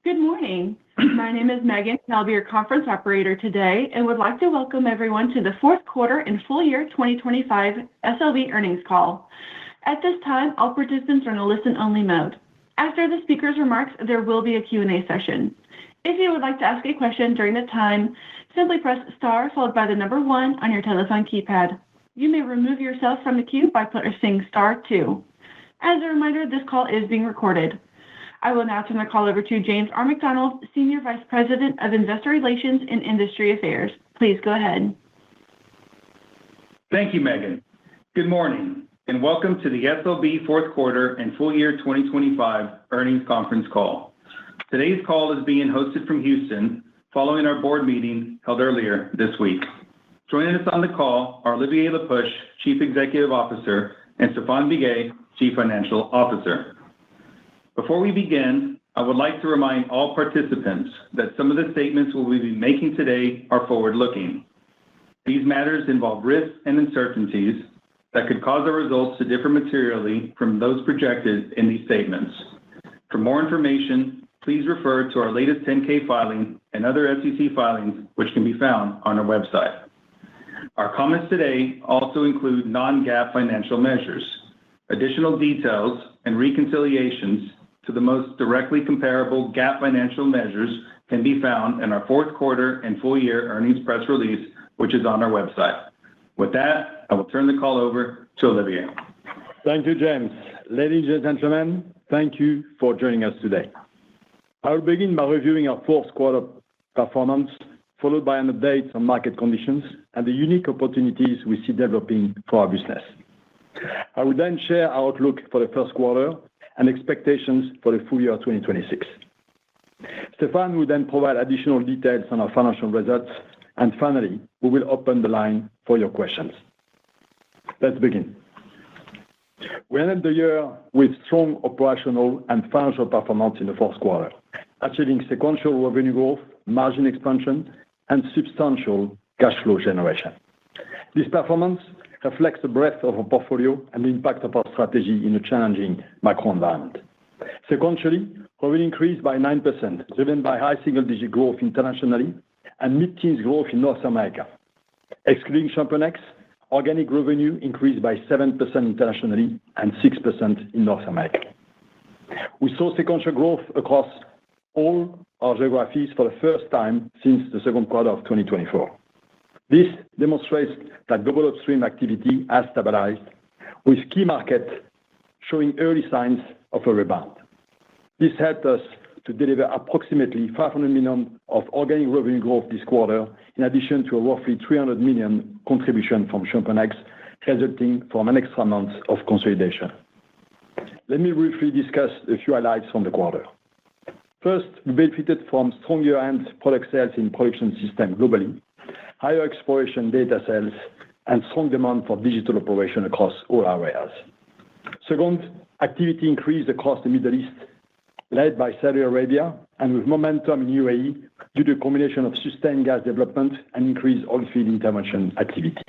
Good morning. My name is Megan, and I'll be your conference operator today and would like to welcome everyone to the fourth quarter and full year 2025 SLB earnings call. At this time, all participants are in a listen-only mode. After the speaker's remarks, there will be a Q&A session. If you would like to ask a question during the time, simply press star followed by the number 1 on your telephone keypad. You may remove yourself from the queue by pressing star 2. As a reminder, this call is being recorded. I will now turn the call over to James R. McDonald, Senior Vice President of Investor Relations and Industry Affairs. Please go ahead. Thank you, Megan. Good morning, and welcome to the SLB fourth quarter and full year 2025 earnings conference call. Today's call is being hosted from Houston, following our board meeting held earlier this week. Joining us on the call are Olivier Le Peuch, Chief Executive Officer, and Stéphane Biguet, Chief Financial Officer. Before we begin, I would like to remind all participants that some of the statements we'll be making today are forward-looking. These matters involve risks and uncertainties that could cause the results to differ materially from those projected in these statements. For more information, please refer to our latest 10-K filing and other SEC filings, which can be found on our website. Our comments today also include non-GAAP financial measures. Additional details and reconciliations to the most directly comparable GAAP financial measures can be found in our fourth quarter and full year earnings press release, which is on our website. With that, I will turn the call over to Olivier. Thank you, James. Ladies and gentlemen, thank you for joining us today. I will begin by reviewing our fourth quarter performance, followed by an update on market conditions and the unique opportunities we see developing for our business. I will then share our outlook for the first quarter and expectations for the full year 2026. Stéphane will then provide additional details on our financial results, and finally, we will open the line for your questions. Let's begin. We ended the year with strong operational and financial performance in the fourth quarter, achieving sequential revenue growth, margin expansion, and substantial cash flow generation. This performance reflects the breadth of our portfolio and the impact of our strategy in a challenging macro environment. Sequentially, revenue increased by 9%, driven by high single-digit growth internationally and mid-teens growth in North America. Excluding ChampionX, organic revenue increased by 7% internationally and 6% in North America. We saw sequential growth across all our geographies for the first time since the second quarter of 2024. This demonstrates that global upstream activity has stabilized, with key markets showing early signs of a rebound. This helped us to deliver approximately $500 million of organic revenue growth this quarter, in addition to a roughly $300 million contribution from ChampionX, resulting from an extra month of consolidation. Let me briefly discuss a few highlights from the quarter. First, we benefited from strong year-end product sales in production system globally, higher exploration data sales, and strong demand for digital operation across all areas. Second, activity increased across the Middle East, led by Saudi Arabia, and with momentum in UAE due to a combination of sustained gas development and increased oil field intervention activity.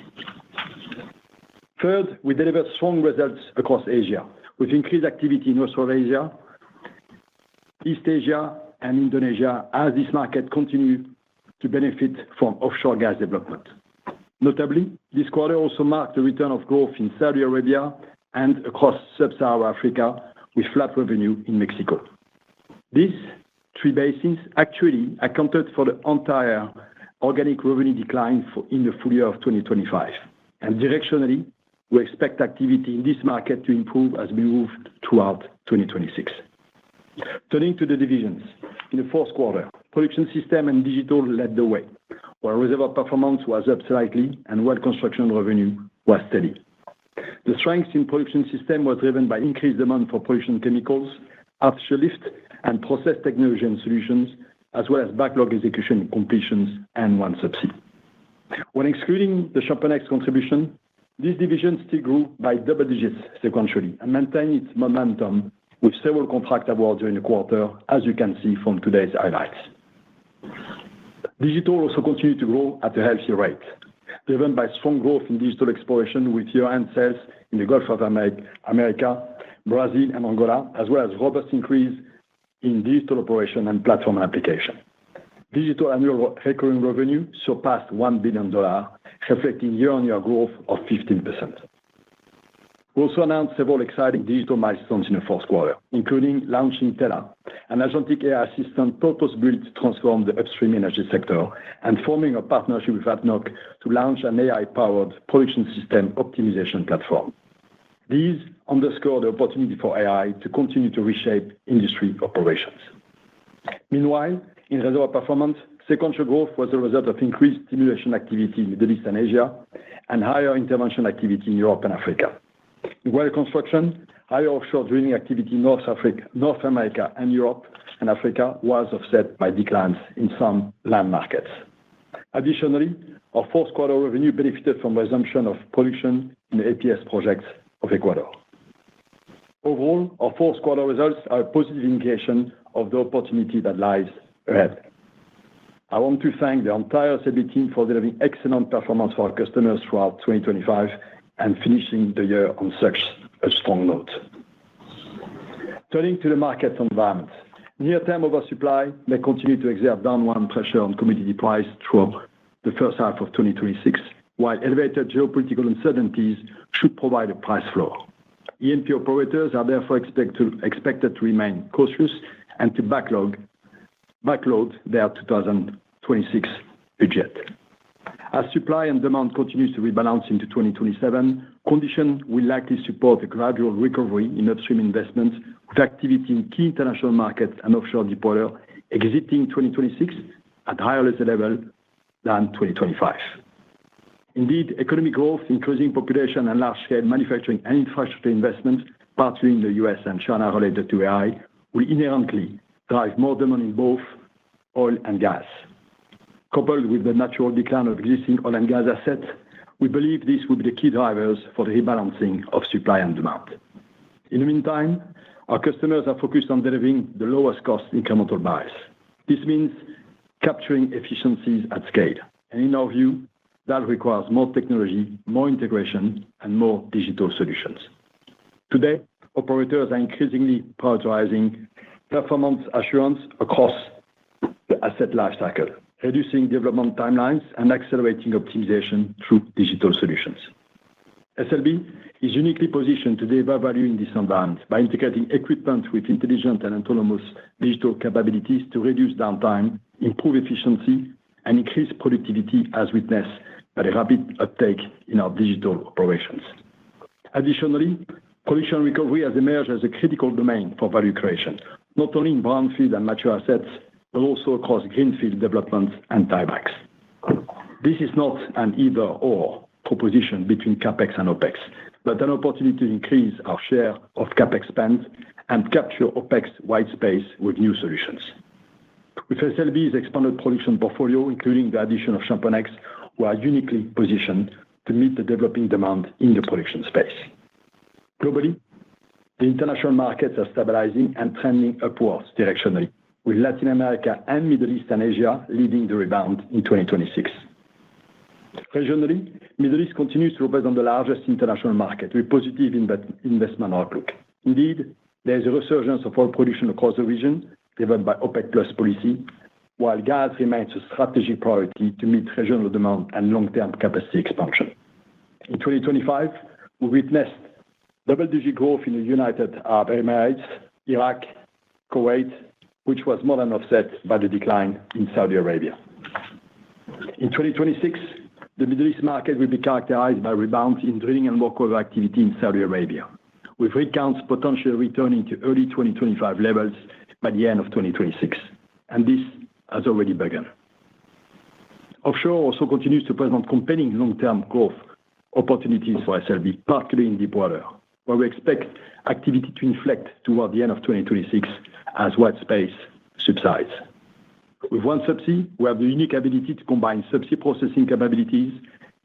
Third, we delivered strong results across Asia, with increased activity in Australasia, East Asia, and Indonesia, as this market continued to benefit from offshore gas development. Notably, this quarter also marked the return of growth in Saudi Arabia and across sub-Saharan Africa, with flat revenue in Mexico. These three basins actually accounted for the entire organic revenue decline in the full year of 2025. And directionally, we expect activity in this market to improve as we move throughout 2026. Turning to the divisions. In the fourth quarter, Production System and Digital led the way, while Reservoir Performance was up slightly and Well Construction revenue was steady. The strength in Production System was driven by increased demand for production chemicals, artificial lift, and process technology and solutions, as well as backlog execution completions and OneSubsea. When excluding the ChampionX contribution, this division still grew by double digits sequentially and maintained its momentum with several contract awards during the quarter, as you can see from today's highlights. Digital also continued to grow at a healthy rate, driven by strong growth in digital exploration with year-end sales in the Gulf of America, Brazil, and Angola, as well as robust increase in digital operation and platform application. Digital annual recurring revenue surpassed $1 billion, reflecting year-on-year growth of 15%. We also announced several exciting digital milestones in the fourth quarter, including launching Tela, an agentic AI assistant purpose-built to transform the upstream energy sector, and forming a partnership with ADNOC to launch an AI-powered production system optimization platform. These underscore the opportunity for AI to continue to reshape industry operations. Meanwhile, in reservoir performance, sequential growth was a result of increased stimulation activity in the Middle East and Asia, and higher intervention activity in Europe and Africa. In well construction, higher offshore drilling activity in North America and Europe and Africa was offset by declines in some land markets. Additionally, our fourth quarter revenue benefited from resumption of production in the APS projects of Ecuador. Overall, our fourth quarter results are a positive indication of the opportunity that lies ahead. I want to thank the entire SLB team for delivering excellent performance for our customers throughout 2025 and finishing the year on such a strong note. Turning to the market environment. Near-term oversupply may continue to exert downward pressure on commodity price through the first half of 2026, while elevated geopolitical uncertainties should provide a price floor. E&P operators are therefore expected to remain cautious and to backload their 2026 budget. As supply and demand continues to rebalance into 2027, conditions will likely support a gradual recovery in upstream investments, with activity in key international markets and offshore deepwater exiting 2026 at higher level than 2025. Indeed, economic growth, increasing population and large-scale manufacturing and infrastructure investments, particularly in the U.S. and China related to AI, will inherently drive more demand in both oil and gas. Coupled with the natural decline of existing oil and gas assets, we believe this will be the key drivers for the rebalancing of supply and demand. In the meantime, our customers are focused on delivering the lowest cost incremental barrels. This means capturing efficiencies at scale, and in our view, that requires more technology, more integration, and more digital solutions. Today, operators are increasingly prioritizing performance assurance across the asset lifecycle, reducing development timelines and accelerating optimization through digital solutions. SLB is uniquely positioned to deliver value in this environment by integrating equipment with intelligent and autonomous digital capabilities to reduce downtime, improve efficiency, and increase productivity, as witnessed by the rapid uptake in our digital operations. Additionally, production recovery has emerged as a critical domain for value creation, not only in brownfield and mature assets, but also across greenfield developments and tiebacks. This is not an either-or proposition between CapEx and OpEx, but an opportunity to increase our share of CapEx spend and capture OpEx white space with new solutions. With SLB's expanded production portfolio, including the addition of ChampionX, we are uniquely positioned to meet the developing demand in the production space. Globally, the international markets are stabilizing and trending upwards directionally, with Latin America and Middle East and Asia leading the rebound in 2026. Regionally, Middle East continues to represent the largest international market with positive investment outlook. Indeed, there is a resurgence of oil production across the region, driven by OPEC+ policy, while gas remains a strategic priority to meet regional demand and long-term capacity expansion. In 2025, we witnessed double-digit growth in the United Arab Emirates, Iraq, Kuwait, which was more than offset by the decline in Saudi Arabia. In 2026, the Middle East market will be characterized by rebounds in drilling and workover activity in Saudi Arabia, with rig counts potentially returning to early 2025 levels by the end of 2026, and this has already begun. Offshore also continues to present compelling long-term growth opportunities for SLB, particularly in deepwater, where we expect activity to inflect toward the end of 2026 as white space subsides. With OneSubsea, we have the unique ability to combine subsea processing capabilities,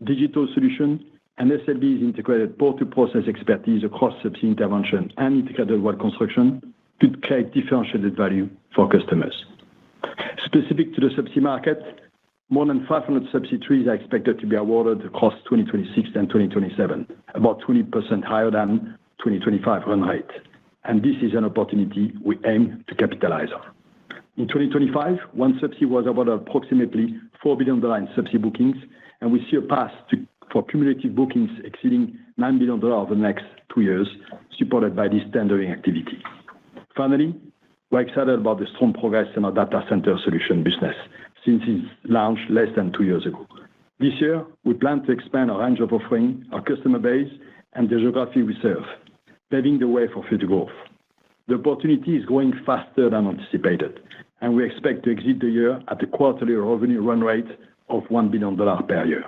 digital solutions, and SLB's integrated port-to-process expertise across subsea intervention and integrated well construction to create differentiated value for customers. Specific to the subsea market, more than 500 subsea trees are expected to be awarded across 2026 and 2027, about 20% higher than 2025 run rate. and this is an opportunity we aim to capitalize on. In 2025, OneSubsea was awarded approximately $4 billion in subsea bookings, and we see a path for cumulative bookings exceeding $9 billion over the next 2 years, supported by this tendering activity. Finally, we're excited about the strong progress in our data center solution business since its launch less than 2 years ago. This year, we plan to expand our range of offering, our customer base, and the geography we serve, paving the way for future growth. The opportunity is growing faster than anticipated, and we expect to exit the year at a quarterly revenue run rate of $1 billion per year.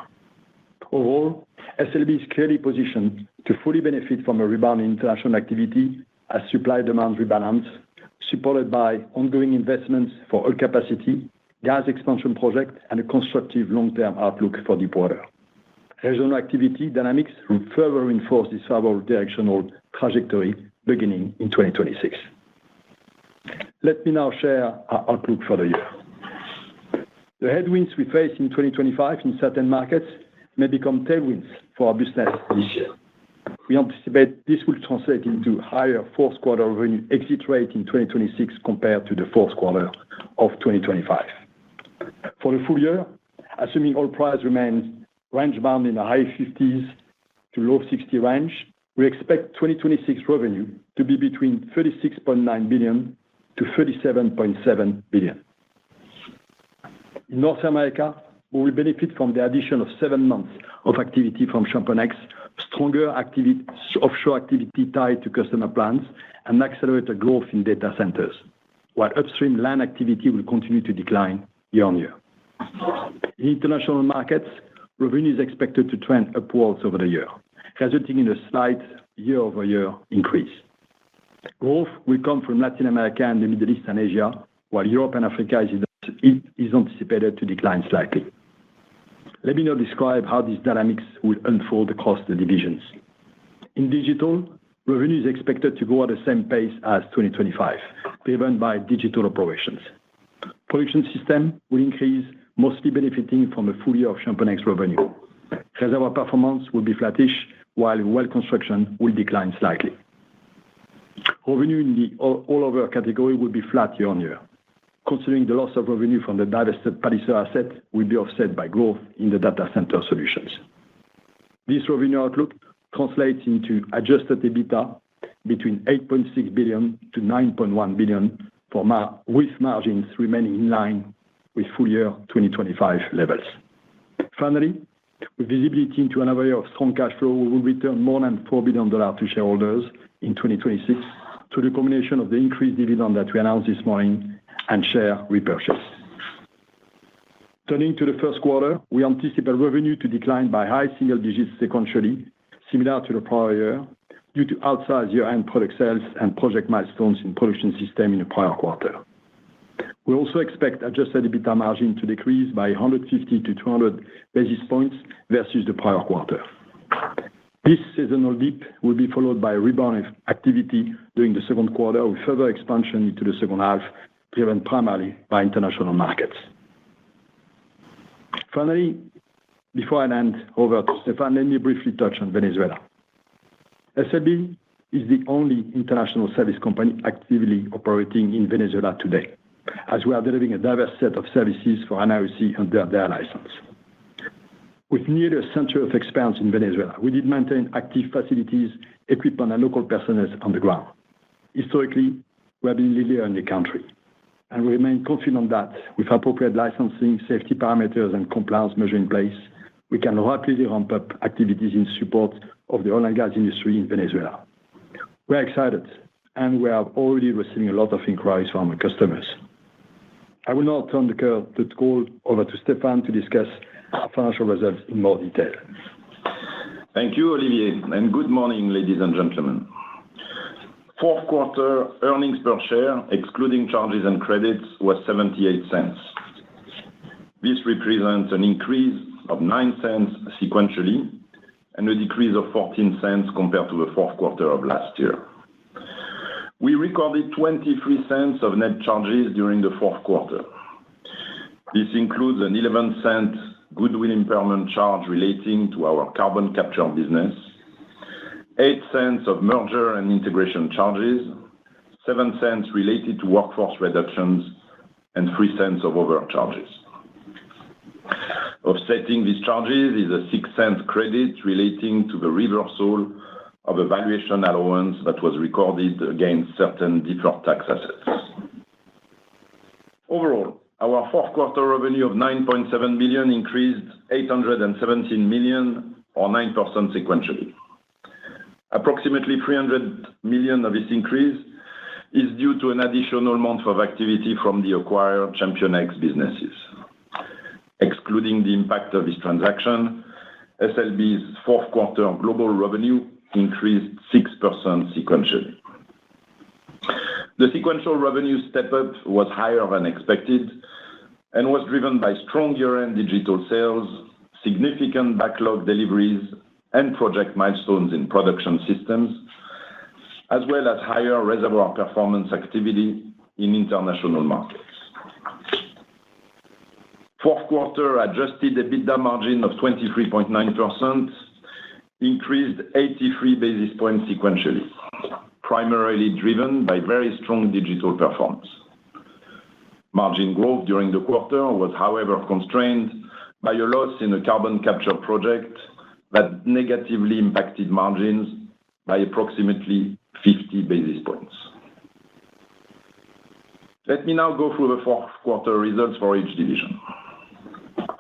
Overall, SLB is clearly positioned to fully benefit from a rebound in international activity as supply-demand rebalance, supported by ongoing investments for oil capacity, gas expansion project, and a constructive long-term outlook for deepwater. Regional activity dynamics will further reinforce this favorable directional trajectory beginning in 2026. Let me now share our outlook for the year. The headwinds we face in 2025 in certain markets may become tailwinds for our business this year. We anticipate this will translate into higher fourth quarter revenue exit rate in 2026 compared to the fourth quarter of 2025. For the full year, assuming oil price remains range-bound in the high 50s to low 60 range, we expect 2026 revenue to be between $36.9 billion to $37.7 billion. In North America, we will benefit from the addition of 7 months of activity from ChampionX, stronger offshore activity tied to customer plans, and accelerated growth in data centers, while upstream land activity will continue to decline year-on-year. In international markets, revenue is expected to trend upwards over the year, resulting in a slight year-over-year increase. Growth will come from Latin America and the Middle East and Asia, while Europe and Africa is anticipated to decline slightly. Let me now describe how these dynamics will unfold across the divisions. In digital, revenue is expected to grow at the same pace as 2025, driven by digital operations. Production system will increase, mostly benefiting from a full year of ChampionX revenue. Reservoir performance will be flattish, while well construction will decline slightly. Revenue in the all other category will be flat year-on-year, considering the loss of revenue from the divested Palliser asset will be offset by growth in the data center solutions. This revenue outlook translates into adjusted EBITDA between $8.6 billion to $9.1 billion with margins remaining in line with full year 2025 levels. Finally, with visibility into another year of strong cash flow, we will return more than $4 billion to shareholders in 2026 through the combination of the increased dividend that we announced this morning and share repurchase. Turning to the first quarter, we anticipate revenue to decline by high single digits sequentially, similar to the prior year, due to outsized year-end product sales and project milestones in production system in the prior quarter. We also expect adjusted EBITDA margin to decrease by 150 to 200 basis points versus the prior quarter. This seasonal dip will be followed by a rebound of activity during the second quarter, with further expansion into the second half, driven primarily by international markets. Finally, before I hand over to Stéphane, let me briefly touch on Venezuela. SLB is the only international service company actively operating in Venezuela today, as we are delivering a diverse set of services for NIOC under their license. With nearly a century of experience in Venezuela, we did maintain active facilities, equipment, and local personnel on the ground. Historically, we have been leader in the country, and we remain confident that with appropriate licensing, safety parameters, and compliance measures in place, we can rapidly ramp up activities in support of the oil and gas industry in Venezuela. We are excited, and we are already receiving a lot of inquiries from our customers. I will now turn the call over to Stéphane to discuss our financial results in more detail. Thank you, Olivier, and good morning, ladies and gentlemen. Fourth quarter earnings per share, excluding charges and credits, was $0.78. This represents an increase of $0.09 sequentially and a decrease of $0.14 compared to the fourth quarter of last year. We recorded $0.23 of net charges during the fourth quarter. This includes an $0.11 goodwill impairment charge relating to our carbon capture business, $0.08 of merger and integration charges, $0.07 related to workforce reductions, and $0.03 of overcharges. Offsetting these charges is a $0.06 credit relating to the reversal of a valuation allowance that was recorded against certain deferred tax assets. Overall, our fourth quarter revenue of $9.7 billion increased $817 million, or 9% sequentially. Approximately $300 million of this increase is due to an additional month of activity from the acquired ChampionX businesses. Excluding the impact of this transaction, SLB's fourth quarter global revenue increased 6% sequentially. The sequential revenue step-up was higher than expected and was driven by strong year-end digital sales, significant backlog deliveries, and project milestones in production systems, as well as higher reservoir performance activity in international markets. Fourth quarter adjusted EBITDA margin of 23.9% increased 83 basis points sequentially, primarily driven by very strong digital performance. Margin growth during the quarter was, however, constrained by a loss in a carbon capture project that negatively impacted margins by approximately 50 basis points. Let me now go through the fourth quarter results for each division.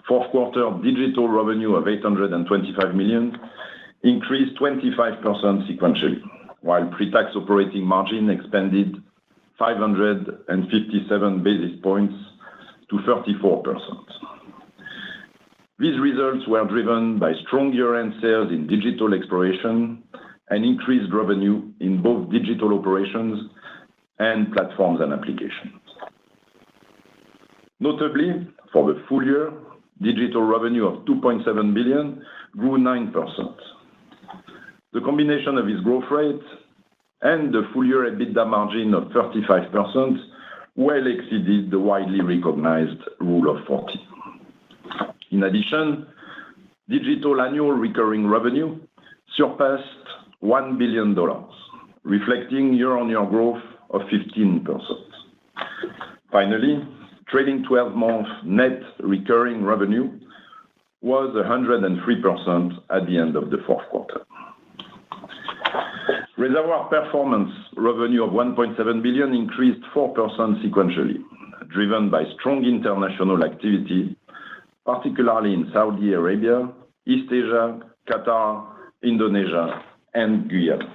Fourth quarter digital revenue of $825 million increased 25% sequentially, while pre-tax operating margin expanded 557 basis points to 34%. These results were driven by strong year-end sales in digital exploration and increased revenue in both digital operations and platforms and applications. Notably, for the full year, digital revenue of $2.7 billion grew 9%. The combination of this growth rate and the full-year EBITDA margin of 35% well exceeded the widely recognized Rule of 40. In addition, digital annual recurring revenue surpassed $1 billion, reflecting year-on-year growth of 15%. Finally, trailing 12-month net recurring revenue was 103% at the end of the fourth quarter. Reservoir performance revenue of $1.7 billion increased 4% sequentially, driven by strong international activity, particularly in Saudi Arabia, East Asia, Qatar, Indonesia, and Guyana.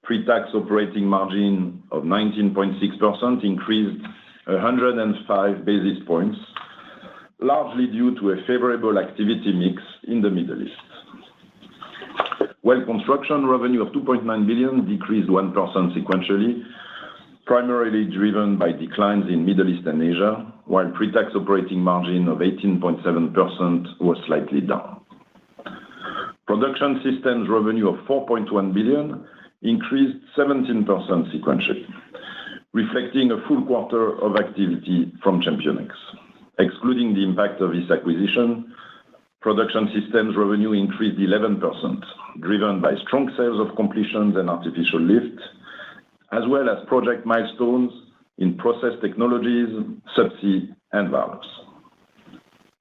Pre-tax operating margin of 19.6% increased 105 basis points, largely due to a favorable activity mix in the Middle East. Well construction revenue of $2.9 billion decreased 1% sequentially, primarily driven by declines in Middle East and Asia, while pre-tax operating margin of 18.7% was slightly down. Production systems revenue of $4.1 billion increased 17% sequentially, reflecting a full quarter of activity from ChampionX. Excluding the impact of this acquisition, production systems revenue increased 11%, driven by strong sales of completions and artificial lift, as well as project milestones in process technologies, subsea, and valves.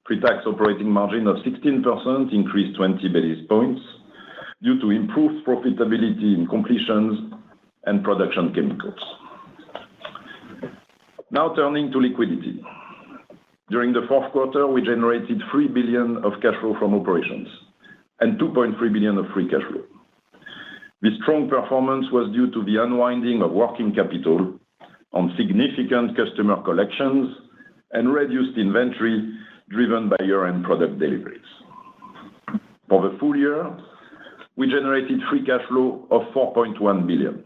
Pre-tax operating margin of 16% increased 20 basis points due to improved profitability in completions and production chemicals. Now turning to liquidity. During the fourth quarter, we generated $3 billion of cash flow from operations and $2.3 billion of free cash flow. This strong performance was due to the unwinding of working capital on significant customer collections and reduced inventory driven by year-end product deliveries. For the full year, we generated free cash flow of $4.1 billion,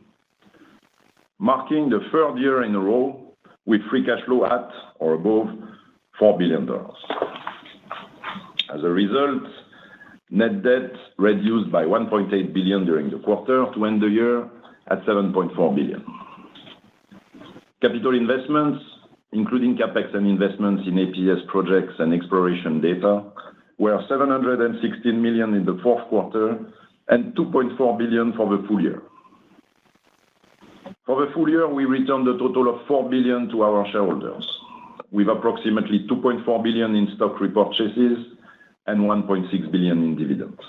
marking the third year in a row with free cash flow at or above $4 billion. As a result, net debt reduced by $1.8 billion during the quarter to end the year at $7.4 billion. Capital investments, including CapEx and investments in APS projects and exploration data, were $716 million in the fourth quarter and $2.4 billion for the full year. For the full year, we returned a total of $4 billion to our shareholders, with approximately $2.4 billion in stock repurchases and $1.6 billion in dividends.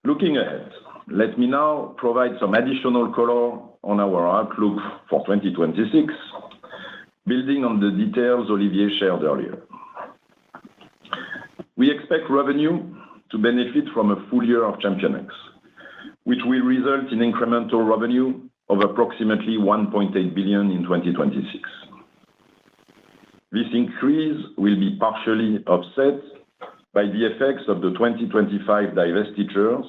Looking ahead, let me now provide some additional color on our outlook for 2026, building on the details Olivier shared earlier. We expect revenue to benefit from a full year of ChampionX, which will result in incremental revenue of approximately $1.8 billion in 2026. This increase will be partially offset by the effects of the 2025 divestitures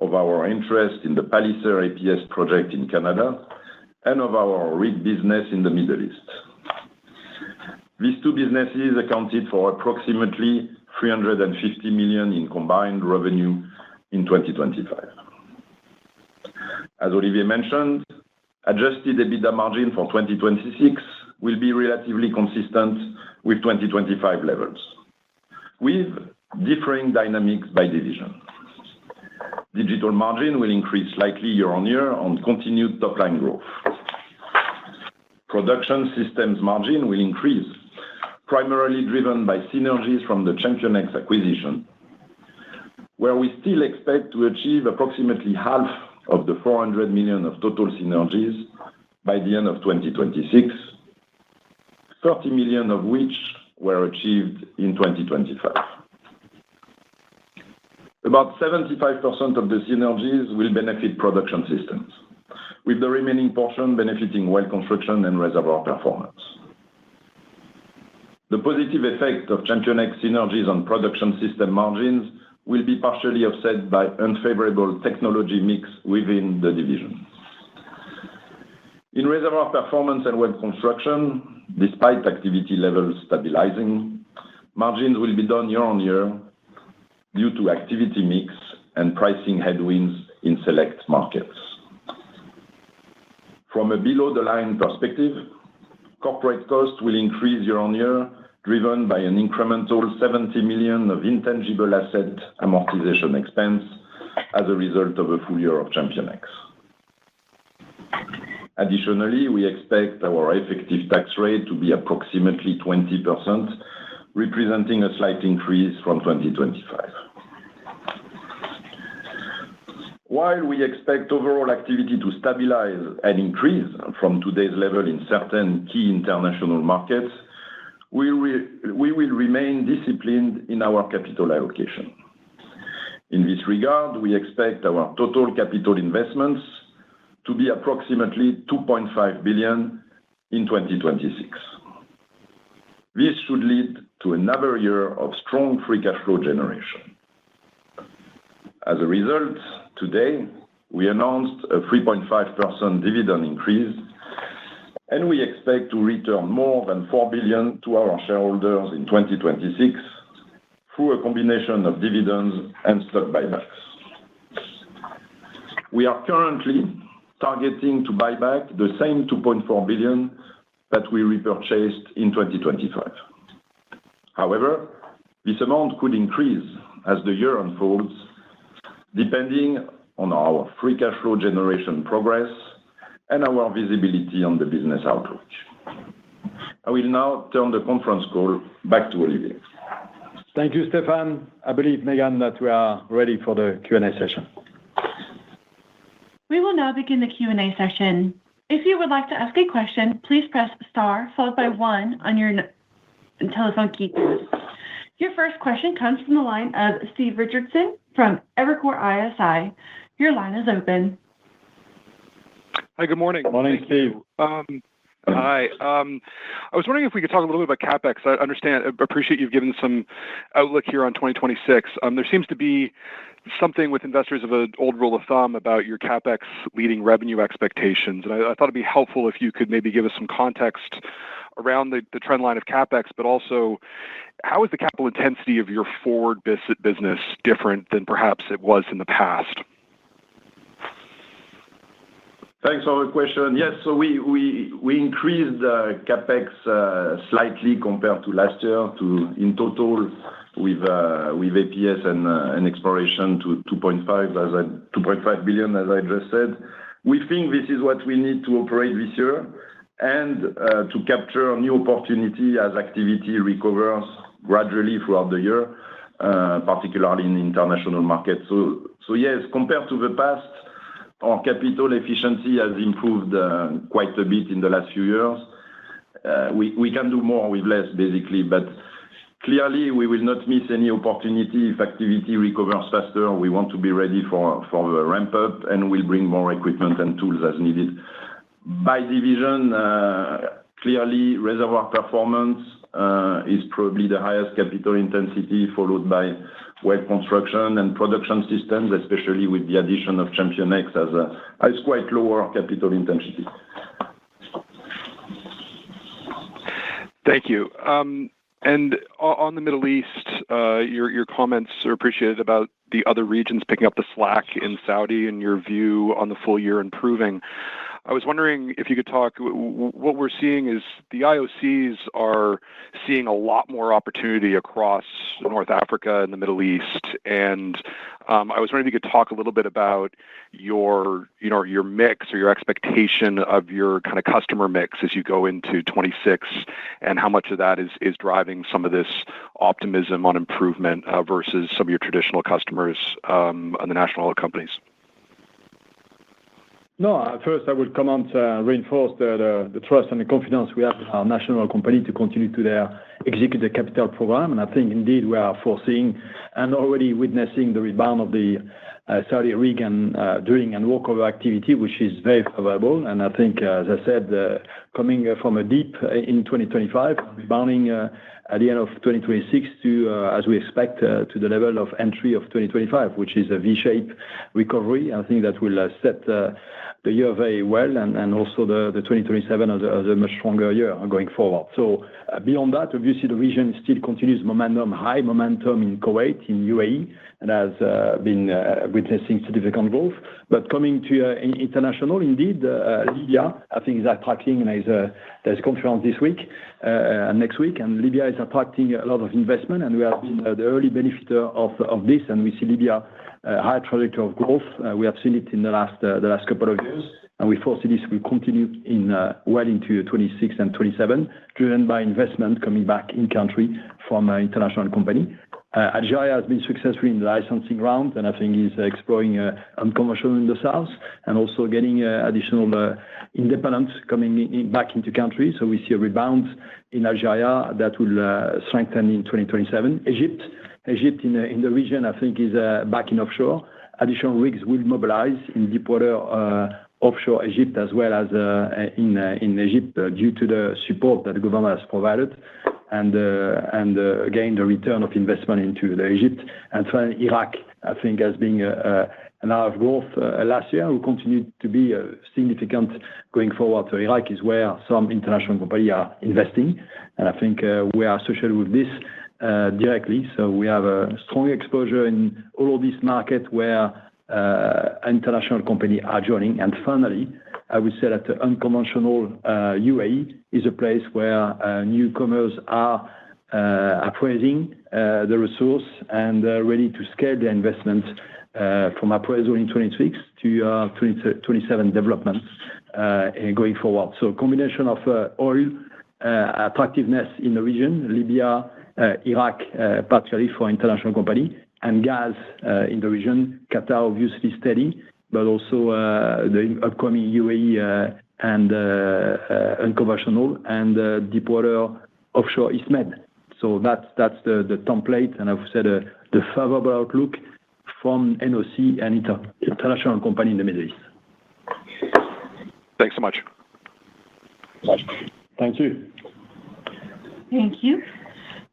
of our interest in the Palliser APS project in Canada and of our rig business in the Middle East. These two businesses accounted for approximately $350 million in combined revenue in 2025. As Olivier mentioned, adjusted EBITDA margin for 2026 will be relatively consistent with 2025 levels, with differing dynamics by division. Digital margin will increase slightly year-on-year on continued top-line growth. Production systems margin will increase, primarily driven by synergies from the ChampionX acquisition, where we still expect to achieve approximately half of the $400 million of total synergies by the end of 2026, $30 million of which were achieved in 2025. About 75% of the synergies will benefit production systems, with the remaining portion benefiting well construction and reservoir performance. The positive effect of ChampionX synergies on production system margins will be partially offset by unfavorable technology mix within the division. In reservoir performance and well construction, despite activity levels stabilizing, margins will be down year-on-year due to activity mix and pricing headwinds in select markets. From a below-the-line perspective, corporate costs will increase year-on-year, driven by an incremental $70 million of intangible asset amortization expense as a result of a full year of ChampionX. Additionally, we expect our effective tax rate to be approximately 20%, representing a slight increase from 2025. While we expect overall activity to stabilize and increase from today's level in certain key international markets, we will remain disciplined in our capital allocation. In this regard, we expect our total capital investments to be approximately $2.5 billion in 2026. This should lead to another year of strong free cash flow generation. As a result, today, we announced a 3.5% dividend increase, and we expect to return more than $4 billion to our shareholders in 2026 through a combination of dividends and stock buybacks. We are currently targeting to buy back the same $2.4 billion that we repurchased in 2025. However, this amount could increase as the year unfolds, depending on our free cash flow generation progress and our visibility on the business outlook. I will now turn the conference call back to Olivier. Thank you, Stéphane. I believe, Megan, that we are ready for the Q&A session. We will now begin the Q&A session. If you would like to ask a question, please press star followed by one on your telephone keypad. Your first question comes from the line of Steve Richardson from Evercore ISI. Your line is open. Hi, good morning. Morning, Steve. Hi. I was wondering if we could talk a little bit about CapEx. I appreciate you've given some outlook here on 2026. There seems to be something with investors of an old rule of thumb about your CapEx leading revenue expectations. And I thought it'd be helpful if you could maybe give us some context around the trend line of CapEx, but also how is the capital intensity of your forward business different than perhaps it was in the past? Thanks for the question. Yes, so we increased CapEx slightly compared to last year in total with APS and exploration to $2.5 billion, as I just said. We think this is what we need to operate this year and to capture new opportunity as activity recovers gradually throughout the year, particularly in international markets. So yes, compared to the past, our capital efficiency has improved quite a bit in the last few years. We can do more with less, basically, but clearly we will not miss any opportunity if activity recovers faster. We want to be ready for the ramp up, and we'll bring more equipment and tools as needed. By division, clearly reservoir performance is probably the highest capital intensity, followed by well construction and production systems, especially with the addition of ChampionX as quite lower capital intensity. Thank you. And on the Middle East, your comments are appreciated about the other regions picking up the slack in Saudi and your view on the full year improving. I was wondering if you could talk. What we're seeing is the IOCs are seeing a lot more opportunity across North Africa and the Middle East, and I was wondering if you could talk a little bit about your mix or your expectation of your kind of customer mix as you go into 26, and how much of that is driving some of this optimism on improvement versus some of your traditional customers on the national oil companies. No, first I would come on to reinforce the trust and the confidence we have in our national company to continue to execute the capital program. And I think indeed we are foreseeing and already witnessing the rebound of the Saudi rig and drilling and workover activity, which is very favorable. And I think, as I said, coming from a deep in 2025, rebounding at the end of 2026 to, as we expect, to the level of entry of 2025, which is a V-shaped recovery. I think that will set the year very well, and also the 2027 as a much stronger year going forward. So beyond that, obviously the region still continues high momentum in Kuwait, in UAE, and has been witnessing significant growth. But coming to international, indeed, Libya, I think is attracting, and there's a conference this week and next week, and Libya is attracting a lot of investment, and we have been the early benefiter of this, and we see Libya high trajectory of growth. We have seen it in the last couple of years, and we foresee this will continue well into 26 and 27, driven by investment coming back in country from an international company. Algeria has been successful in the licensing round, and I think is exploring unconventional in the south, and also getting additional independents coming back into country. So we see a rebound in Algeria that will strengthen in 2027. Egypt in the region, I think, is back in offshore. Additional rigs will mobilize in deepwater offshore Egypt, as well as in Egypt, due to the support that the government has provided, and again the return of investment into Egypt. And finally, Iraq, I think, has been an area of growth last year, will continue to be significant going forward. So Iraq is where some international companies are investing, and I think we are associated with this directly. So we have a strong exposure in all of these markets where international companies are joining. And finally, I would say that the unconventional UAE is a place where newcomers are appraising the resource and ready to scale their investment from appraisal in 26 to 27 development going forward. So combination of oil attractiveness in the region, Libya, Iraq, particularly for international company, and gas in the region, Qatar obviously steady, but also the upcoming UAE and unconventional and deepwater offshore East Med. So that's the template, and I've said the favorable outlook from NOC and international company in the Middle East. Thanks so much. Thank you. Thank you.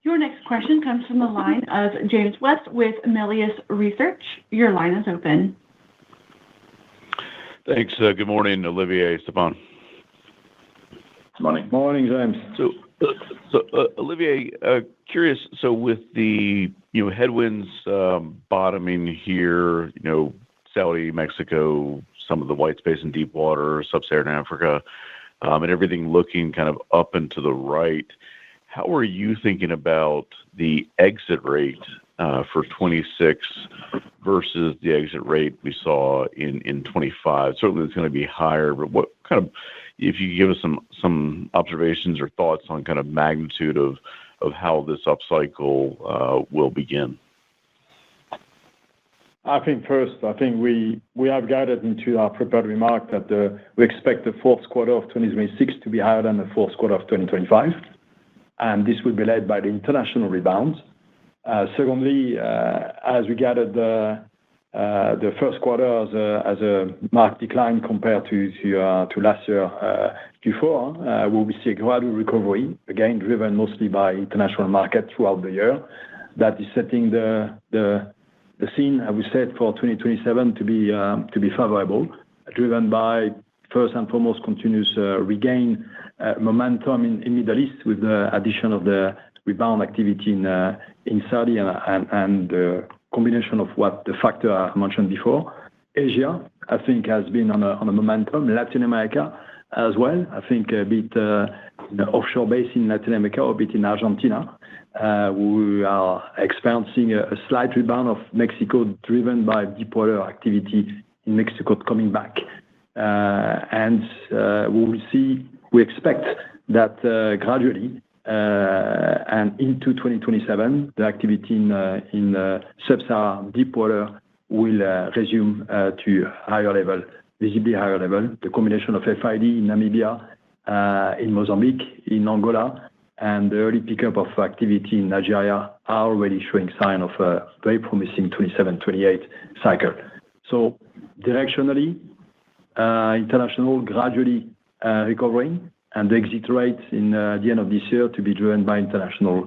Your next question comes from the line of James West with Melius Research. Your line is open. Thanks. Good morning, Olivier, Stephane. Morning. Morning, James. So Olivier, curious. So with the headwinds bottoming here, Saudi, Mexico, some of the white space in deep water, sub-Saharan Africa, and everything looking kind of up and to the right. How are you thinking about the exit rate for 26 versus the exit rate we saw in 25? Certainly, it's going to be higher, but what kind of, if you give us some observations or thoughts on kind of magnitude of how this upcycle will begin? I think first, we have guided into our prepared remark that we expect the fourth quarter of 2026 to be higher than the fourth quarter of 2025, and this will be led by the international rebound. Secondly, as we gathered the first quarter as a marked decline compared to last year Q4, we will see a gradual recovery, again, driven mostly by international market throughout the year. That is setting the scene, I would say, for 2027 to be favorable, driven by, first and foremost, continuous regain momentum in Middle East with the addition of the rebound activity in Saudi and the combination of what the factor I mentioned before. Asia, I think, has been on a momentum. Latin America as well. I think a bit in the offshore base in Latin America, or a bit in Argentina. We are experiencing a slight rebound of Mexico, driven by deepwater activity in Mexico coming back. We expect that gradually and into 2027, the activity in sub-Saharan deepwater will resume to higher level, visibly higher level. The combination of FID in Namibia, in Mozambique, in Angola, and the early pickup of activity in Nigeria are already showing sign of a very promising 27-28 cycle. So directionally, international gradually recovering, and the exit rate in the end of this year to be driven by international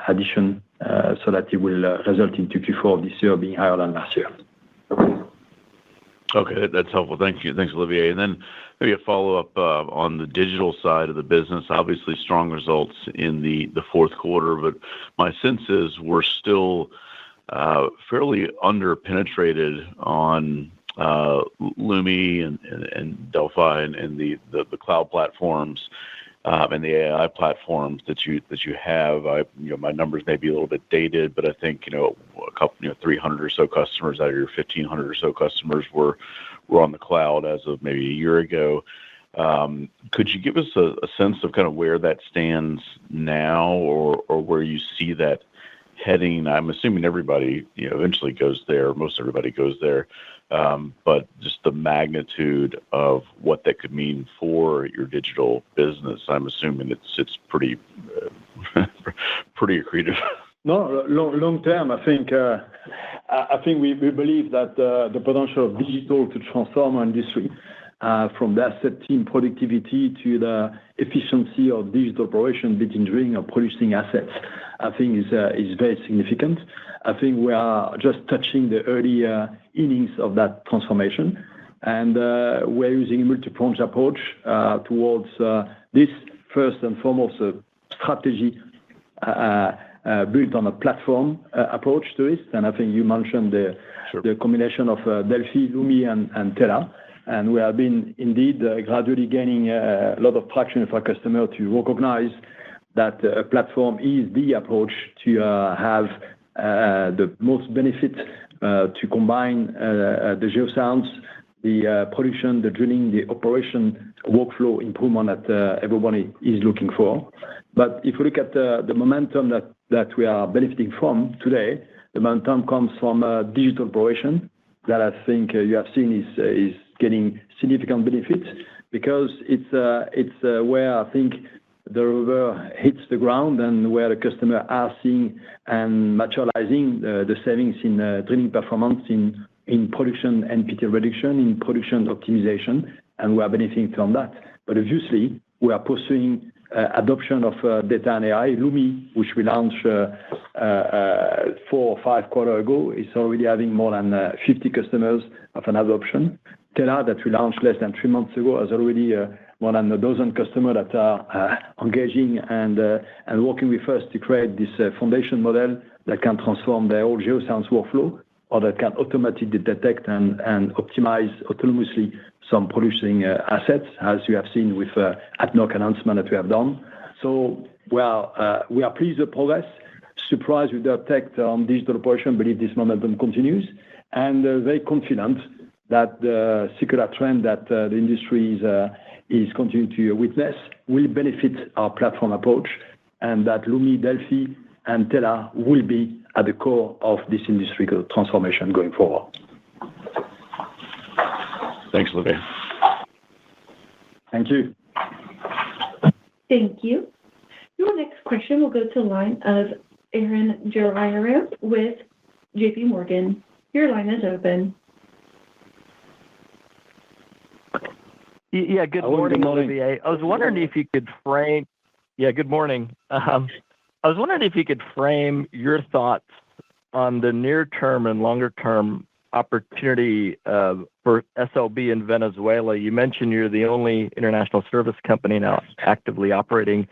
addition, so that it will result into Q4 this year being higher than last year. Okay, that's helpful. Thank you. Thanks, Olivier. And then maybe a follow-up on the digital side of the business. Obviously, strong results in the fourth quarter, but my sense is we're still fairly under-penetrated on Lumi and Delphi and the cloud platforms and the AI platforms that you have. My numbers may be a little bit dated, but I think a couple 300 or so customers out of your 1,500 or so customers were on the cloud as of maybe a year ago. Could you give us a sense of kind of where that stands now, or where you see that heading? I'm assuming everybody eventually goes there. Most everybody goes there. But just the magnitude of what that could mean for your digital business, I'm assuming it's pretty accretive. No, long term, I think we believe that the potential of digital to transform our industry, from the asset team productivity to the efficiency of digital operation between drilling or producing assets, I think is very significant. I think we are just touching the early innings of that transformation, and we're using a multi-pronged approach towards this. First and foremost, a strategy built on a platform approach to it. And I think you mentioned the combination of Delphi, Lumi, and Tela. And we have been indeed gradually gaining a lot of traction with our customer to recognize that a platform is the approach to have the most benefit to combine the geoscience, the production, the drilling, the operation workflow improvement that everybody is looking for. But if you look at the momentum that we are benefiting from today, the momentum comes from digital operation that I think you have seen is getting significant benefits, because it's where I think the rubber hits the ground and where the customer are seeing and materializing the savings in drilling performance, in production NPT reduction, in production optimization, and we are benefiting from that. But obviously, we are pursuing adoption of data and AI. Lumi, which we launched 4 or 5 quarters ago, is already having more than 50 customers of an adoption. Tela, that we launched less than 3 months ago, has already more than a dozen customers that are engaging and working with us to create this foundation model that can transform their whole geoscience workflow, or that can automatically detect and optimize autonomously some producing assets, as you have seen with ADNOC announcement that we have done. So we are pleased with progress. surprised with the uptake on digital operation, believe this momentum continues, and very confident that the secular trend that the industry is continuing to witness will benefit our platform approach, and that Lumi, Delphi, and Tela will be at the core of this industry transformation going forward. Thanks, Olivier. Thank you. Thank you. Your next question will go to the line of Aaron Jariram with JP Morgan. Your line is open. Yeah, good morning, Olivier. I was wondering if you could frame. Yeah, good morning. I was wondering if you could frame your thoughts on the near-term and longer-term opportunity for SLB in Venezuela. You mentioned you're the only international service company now actively operating,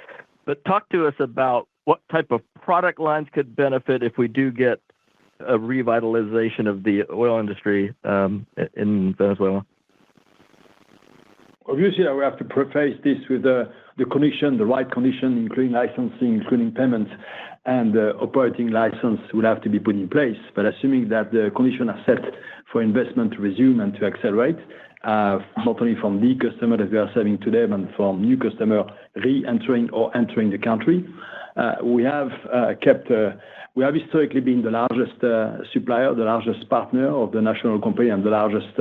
but talk to us about what type of product lines could benefit if we do get a revitalization of the oil industry in Venezuela. Obviously, we have to preface this with the condition, the right condition, including licensing, including payments, and the operating license will have to be put in place. But assuming that the conditions are set for investment to resume and to accelerate, not only from the customer that we are serving today, but from new customer re-entering or entering the country, we have historically been the largest supplier, the largest partner of the national company, and the largest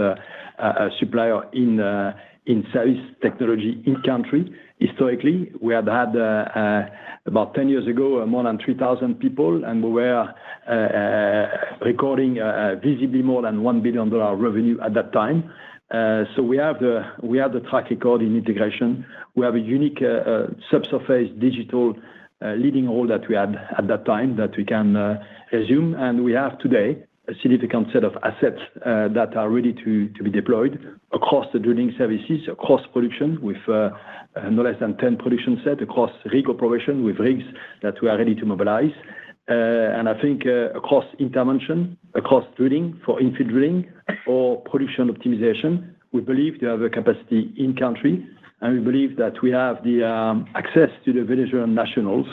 supplier in service technology in country. Historically, we had about 10 years ago more than 3,000 people, and we were recording visibly more than $1 billion revenue at that time. So we have the track record in integration. We have a unique subsurface digital leading role that we had at that time that we can resume, and we have today a significant set of assets that are ready to be deployed across the drilling services, across production with no less than 10 production sets, across rig operation with rigs that we are ready to mobilize. And I think across intervention, across drilling for infill drilling or production optimization, we believe to have a capacity in country, and we believe that we have the access to the Venezuelan nationals.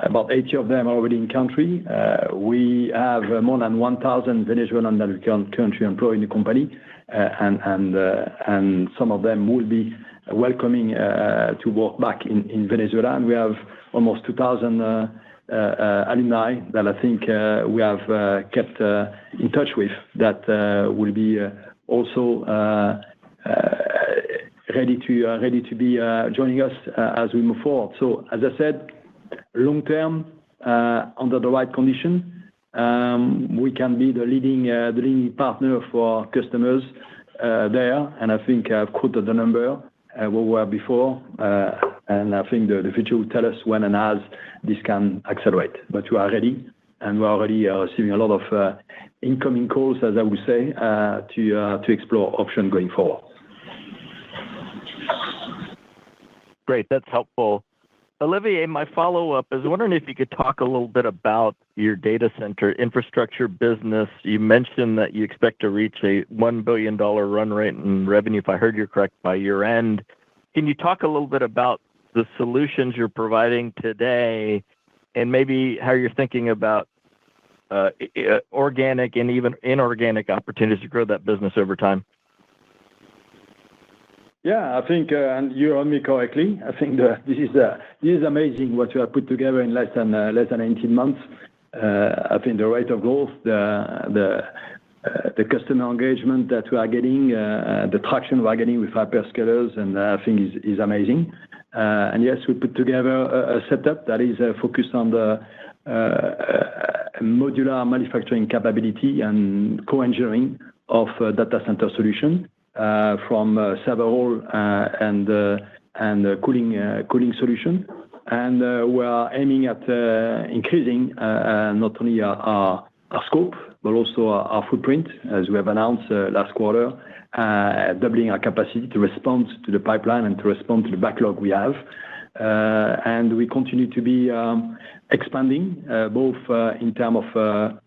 About 80 of them are already in country. We have more than 1,000 Venezuelan that we can currently employ in the company, and some of them will be welcoming to work back in Venezuela. And we have almost 2,000 alumni that I think we have kept in touch with that will be also ready to be joining us as we move forward. So as I said, long term, under the right condition, we can be the leading partner for customers there. And I think I've quoted the number where we were before, and I think the future will tell us when and as this can accelerate. But we are ready, and we're already receiving a lot of incoming calls, as I would say, to explore options going forward. Great, that's helpful. Olivier, my follow-up is wondering if you could talk a little bit about your data center infrastructure business. You mentioned that you expect to reach a $1 billion run rate in revenue, if I heard you correct, by year end. Can you talk a little bit about the solutions you're providing today and maybe how you're thinking about organic and even inorganic opportunities to grow that business over time? Yeah, I think, and you heard me correctly. I think this is amazing what you have put together in less than 18 months. I think the rate of growth, the customer engagement that we are getting, the traction we are getting with hyperscalers, and I think is amazing. And yes, we put together a setup that is focused on the modular manufacturing capability and co-engineering of data center solution. From several and cooling solution, and we are aiming at increasing not only our scope but also our footprint, as we have announced last quarter, doubling our capacity to respond to the pipeline and to respond to the backlog we have, and we continue to be expanding both in terms of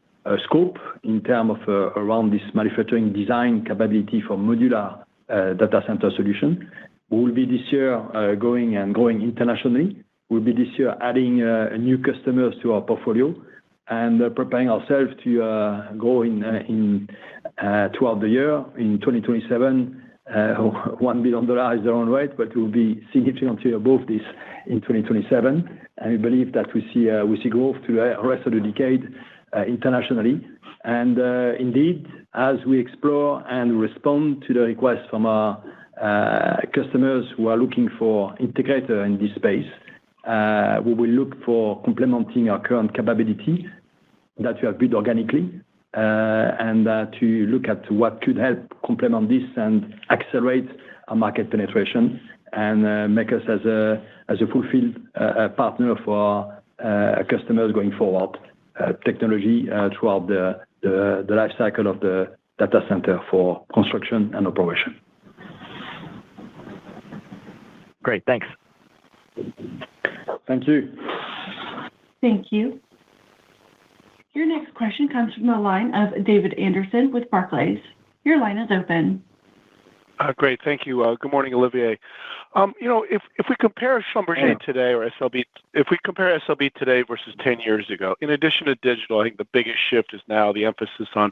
scope, in terms of around this manufacturing design capability for modular data center solution. We will be this year growing internationally, we'll be this year adding new customers to our portfolio and preparing ourselves to grow throughout the year. In 2027, $1 billion is the run rate, but it will be significantly above this in 2027. And we believe that we see growth through the rest of the decade internationally. And indeed, as we explore and respond to the requests from our customers who are looking for integrator in this space, we will look for complementing our current capability that we have built organically, and to look at what could help complement this and accelerate our market penetration and make us as a fulfilled partner for our customers going forward, technology throughout the life cycle of the data center for construction and operation. Great. Thanks. Thank you. Thank you. Your next question comes from the line of David Anderson with Barclays. Your line is open. Great. Thank you. Good morning, Olivier. If we compare Schlumberger today or SLB, if we compare SLB today versus 10 years ago, in addition to digital, I think the biggest shift is now the emphasis on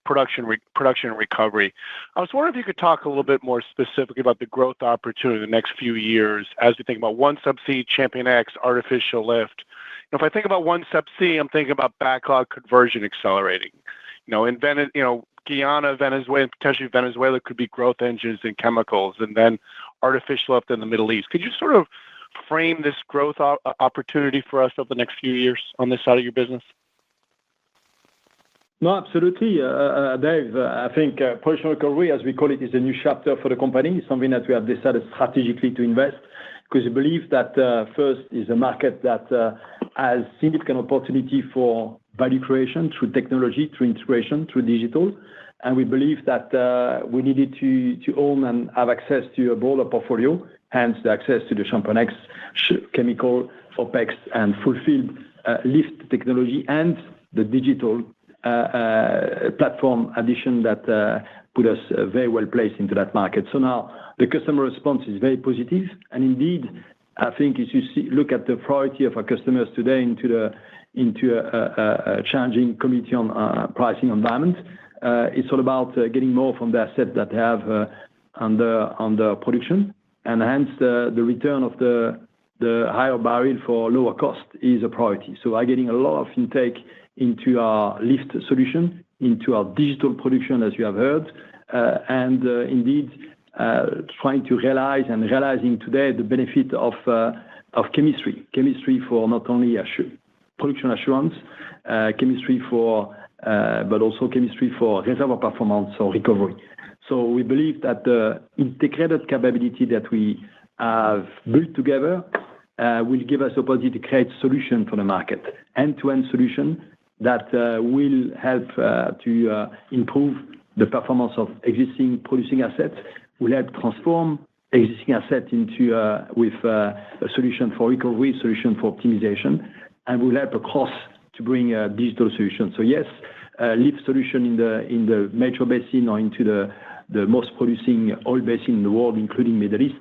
production and recovery. I was wondering if you could talk a little bit more specifically about the growth opportunity in the next few years as we think about OneSubsea, ChampionX, artificial lift. If I think about OneSubsea, I'm thinking about backlog conversion accelerating. In Guyana, Venezuela, and potentially Venezuela could be growth engines in chemicals, and then artificial lift in the Middle East. Could you sort of frame this growth opportunity for us over the next few years on this side of your business? No, absolutely, Dave. I think production recovery, as we call it, is a new chapter for the company. It's something that we have decided strategically to invest because we believe that first is a market that has significant opportunity for value creation through technology, through integration, through digital. And we believe that we needed to own and have access to a broader portfolio, hence the access to the ChampionX, chemical, OpEx, and fulfilled lift technology and the digital platform addition that put us very well placed into that market. So now the customer response is very positive. And indeed, I think if you look at the priority of our customers today into a challenging commodity on pricing environment, it's all about getting more from the asset that they have under production, and hence the return of the higher barrel for lower cost is a priority. So we're getting a lot of intake into our lift solution, into our digital production, as you have heard, and indeed trying to realizing today the benefit of chemistry for not only production assurance, chemistry for but also chemistry for reservoir performance or recovery. So we believe that the integrated capability that we have built together will give us the opportunity to create solution for the market, end-to-end solution that will help to improve the performance of existing producing assets, will help transform existing assets into with a solution for recovery, solution for optimization, and will help across to bring a digital solution. So yes, lift solution in the major basin or into the most producing oil basin in the world, including Middle East.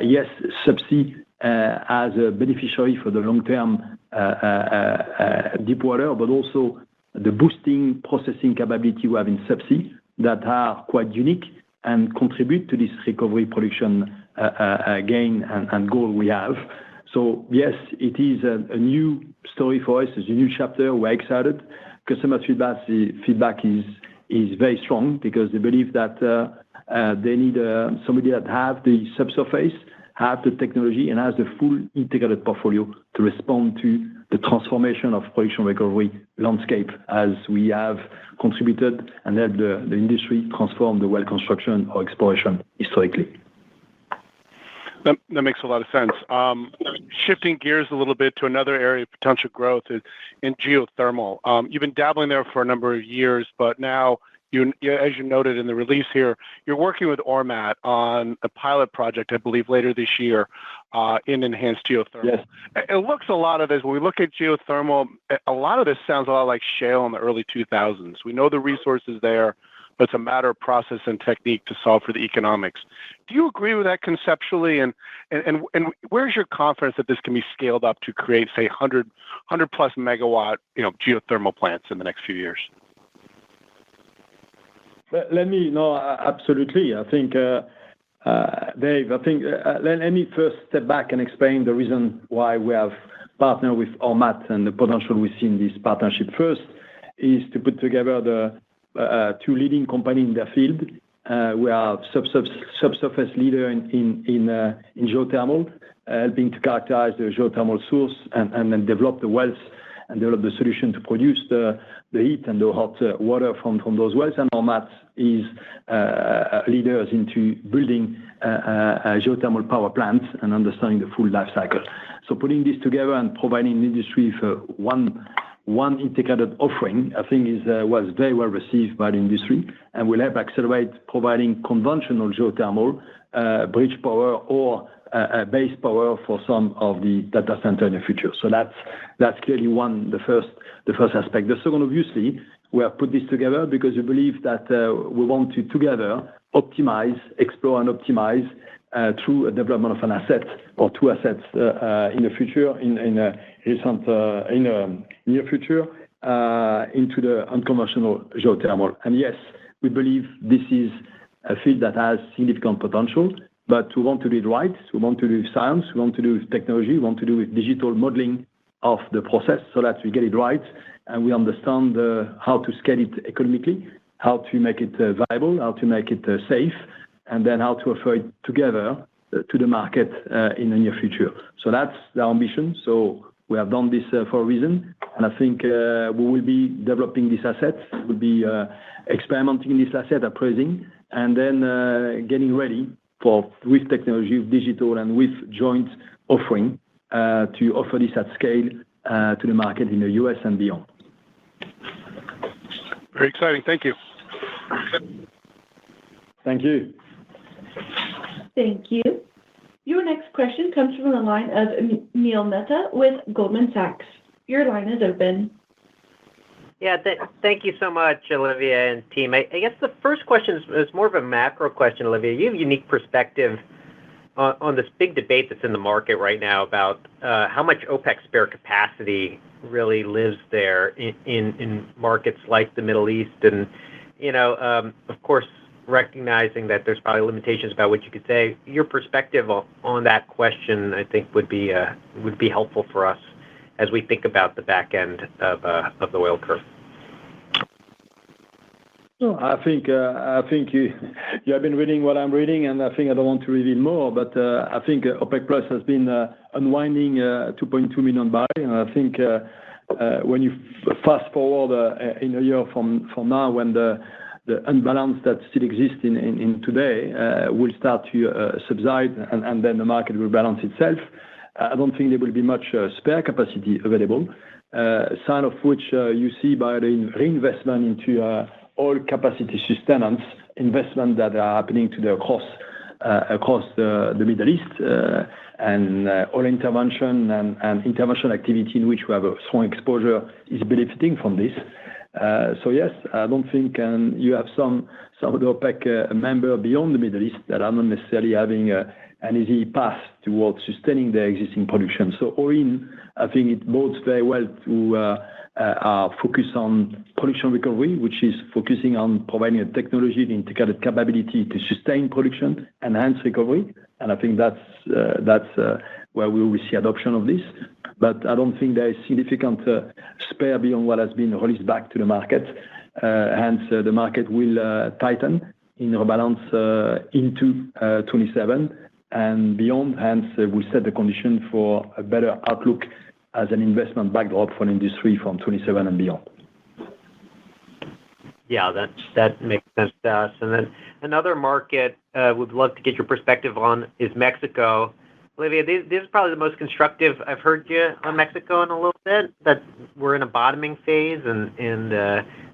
Yes, subsea as a beneficiary for the long-term deep water, but also the boosting processing capability we have in subsea that are quite unique and contribute to this recovery production gain and goal we have. So yes, it is a new story for us. It's a new chapter. We're excited. Customer feedback is very strong because they believe that they need somebody that have the subsurface, have the technology, and has the full integrated portfolio to respond to the transformation of production recovery landscape as we have contributed and helped the industry transform the well construction or exploration historically. That makes a lot of sense. Shifting gears a little bit to another area of potential growth is in geothermal. You've been dabbling there for a number of years, but now, as you noted in the release here, you're working with Ormat on a pilot project, I believe, later this year in enhanced geothermal. Yes. It looks a lot of this. When we look at geothermal, a lot of this sounds a lot like shale in the early 2000s. We know the resources there, but it's a matter of process and technique to solve for the economics. Do you agree with that conceptually? And where's your confidence that this can be scaled up to create, say, 100 plus megawatt, geothermal plants in the next few years? Absolutely. I think, Dave, let me first step back and explain the reason why we have partnered with Ormat and the potential we see in this partnership. First is to put together the two leading companies in their field. We are subsurface leader in geothermal, helping to characterize the geothermal source and then develop the wells and develop the solution to produce the heat and the hot water from those wells. And Ormat is leaders into building geothermal power plants and understanding the full life cycle. So putting this together and providing the industry for one integrated offering, I think was very well received by the industry and will help accelerate providing conventional geothermal, bridge power or base power for some of the data center in the future. So that's clearly the first aspect. The second, obviously, we have put this together because we believe that we want to together explore and optimize through a development of an asset or two assets in the future, in near future, into the unconventional geothermal. And yes, we believe this is a field that has significant potential, but we want to do it right. We want to do with science. We want to do with technology. We want to do with digital modeling of the process so that we get it right and we understand how to scale it economically, how to make it viable, how to make it safe, and then how to offer it together to the market in the near future. So that's the ambition. So we have done this for a reason, and I think we will be developing this asset. We'll be experimenting this asset, appraising, and then getting ready with technology, with digital, and with joint offering to offer this at scale to the market in the US and beyond. Very exciting. Thank you. Thank you. Thank you. Your next question comes from the line of Neil Mehta with Goldman Sachs. Your line is open. Yeah, thank you so much, Olivier and team. I guess the first question is more of a macro question, Olivier. You have a unique perspective on this big debate that's in the market right now about how much OPEC spare capacity really lives there in markets like the Middle East. And, of course, recognizing that there's probably limitations about what you could say. Your perspective on that question, I think, would be helpful for us as we think about the back end of the oil curve. No, I think you have been reading what I'm reading, and I think I don't want to reveal more, but I think OPEC Plus has been unwinding 2.2 million barrels, and I think when you fast forward in a year from now, when the unbalance that still exists in today will start to subside, and then the market will balance itself. I don't think there will be much spare capacity available, sign of which you see by the reinvestment into oil capacity sustenance investment that are happening across the Middle East, and oil intervention and intervention activity in which we have a strong exposure is benefiting from this. So yes, I don't think you have some of the OPEC member beyond the Middle East that are not necessarily having an easy path towards sustaining their existing production. So all in, I think it bodes very well to our focus on production recovery, which is focusing on providing a technology, the integrated capability to sustain production, enhance recovery. And I think that's where we will see adoption of this. But I don't think there is significant spare beyond what has been released back to the market. Hence, the market will tighten in rebalance into 27 and beyond. Hence, we'll set the condition for a better outlook as an investment backdrop for the industry from 27 and beyond. Yeah, that makes sense to us. And then another market we'd love to get your perspective on is Mexico. Olivier, this is probably the most constructive I've heard you on Mexico in a little bit, that we're in a bottoming phase and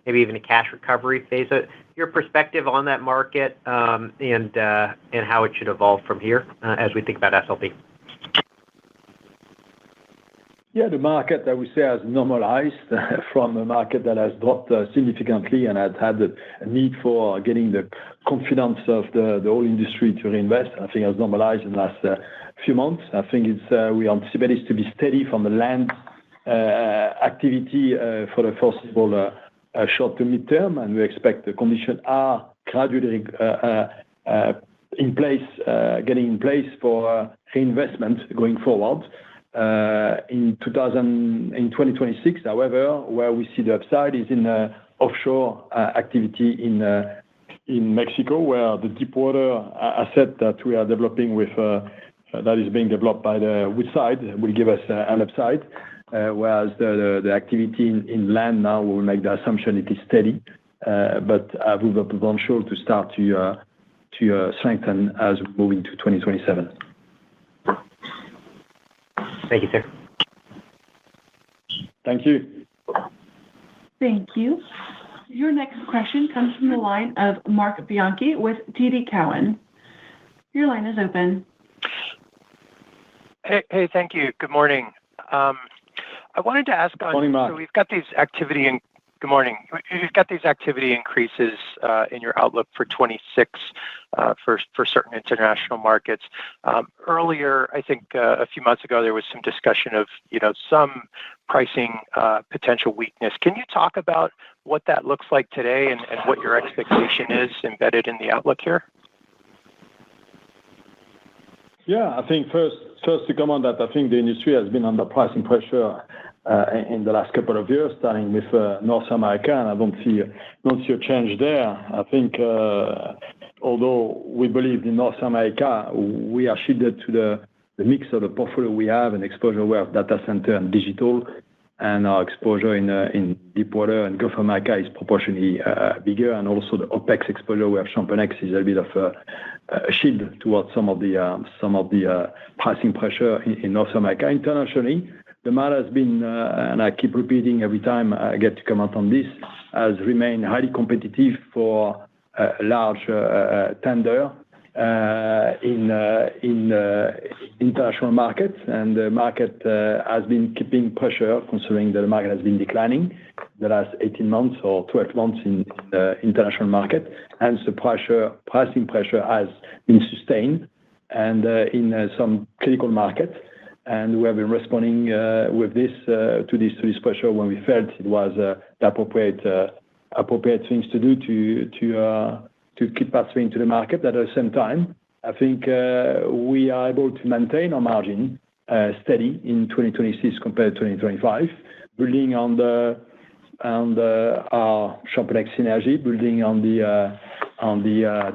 maybe even a cash recovery phase. So your perspective on that market and how it should evolve from here as we think about SLB. Yeah, the market, I would say, has normalized from a market that has dropped significantly and has had a need for getting the confidence of the whole industry to reinvest. I think it has normalized in the last few months. I think we anticipate it to be steady from the land activity for the foreseeable short to mid-term, and we expect the conditions are gradually getting in place for reinvestment going forward. In 2026, however, where we see the upside is in offshore activity in Mexico, where the deepwater asset that we are developing with that is being developed by the Woodside will give us an upside, whereas the activity in land now will make the assumption it is steady, but with the potential to start to strengthen as we move into 2027. Thank you, sir. Thank you. Thank you. Your next question comes from the line of Marc Bianchi with TD Cowen. Your line is open. Hey, thank you. Good morning. I wanted to ask on. Morning, Marc. So we've got these activity and good morning. You've got these activity increases in your outlook for 26 for certain international markets. Earlier, I think a few months ago, there was some discussion of some pricing potential weakness. Can you talk about what that looks like today and what your expectation is embedded in the outlook here? Yeah, I think first to comment that I think the industry has been under pricing pressure in the last couple of years, starting with North America, and I don't see a change there. I think although we believe in North America, we are shielded to the mix of the portfolio we have and exposure we have data center and digital, and our exposure in deepwater and Gulf of America is proportionally bigger, and also the OPEX exposure we have Championex is a bit of a shield towards some of the pricing pressure in North America. Internationally, the matter has been, and I keep repeating every time I get to comment on this, has remained highly competitive for a large tender in international markets, and the market has been keeping pressure, considering that the market has been declining the last 18 months or 12 months in the international market, and the pricing pressure has been sustained and in some critical markets. And we have been responding with this to this pressure when we felt it was the appropriate things to do to keep passing to the market. At the same time, I think we are able to maintain our margin steady in 2026 compared to 2025, building on our Championex synergy, building on the